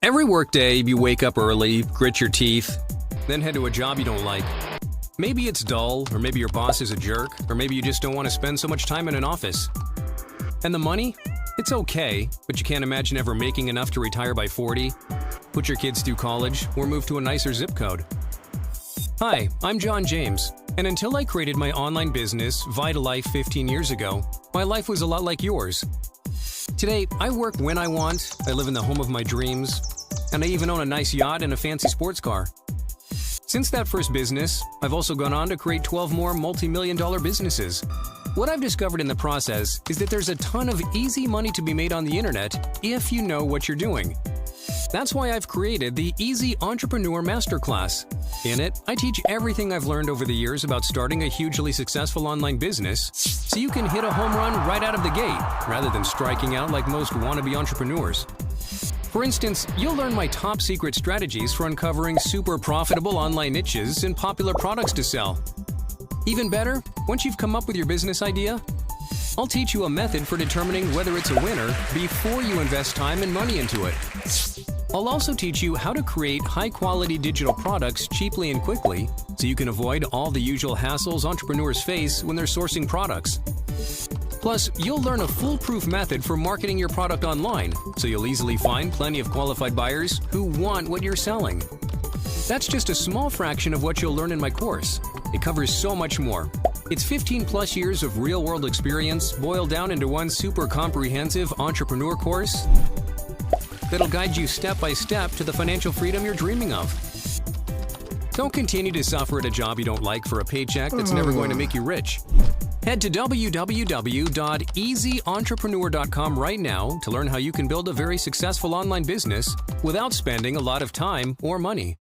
Every workday, you wake up early, grit your teeth, then head to a job you don't like. Maybe it's dull, or maybe your boss is a jerk, or maybe you just don't want to spend so much time in an office. And the money? It's okay, but you can't imagine ever making enough to retire by 40, put your kids through college, or move to a nicer zip code. Hi, I'm John James, and until I created my online business, Vitalife, 15 years ago, my life was a lot like yours. Today, I work when I want, I live in the home of my dreams, and I even own a nice yacht and a fancy sports car. Since that first business, I've also gone on to create 12 more multi-million-dollar businesses. What I've discovered in the process is that there's a ton of easy money to be made on the internet if you know what you're doing. That's why I've created the Easy Entrepreneur Masterclass. In it, I teach everything I've learned over the years about starting a hugely successful online business so you can hit a home run right out of the gate rather than striking out like most wannabe entrepreneurs. For instance, you'll learn my top secret strategies for uncovering super profitable online niches and popular products to sell. Even better, once you've come up with your business idea, I'll teach you a method for determining whether it's a winner before you invest time and money into it. I'll also teach you how to create high-quality digital products cheaply and quickly so you can avoid all the usual hassles entrepreneurs face when they're sourcing products. Plus, you'll learn a foolproof method for marketing your product online so you'll easily find plenty of qualified buyers who want what you're selling. That's just a small fraction of what you'll learn in my course. It covers so much more. It's 15+ years of real-world experience boiled down into one super comprehensive entrepreneur course that'll guide you step by step to the financial freedom you're dreaming of. Don't continue to suffer at a job you don't like for a paycheck that's never going to make you rich. Head to www.easyentrepreneur.com right now to learn how you can build a very successful online business without spending a lot of time or money.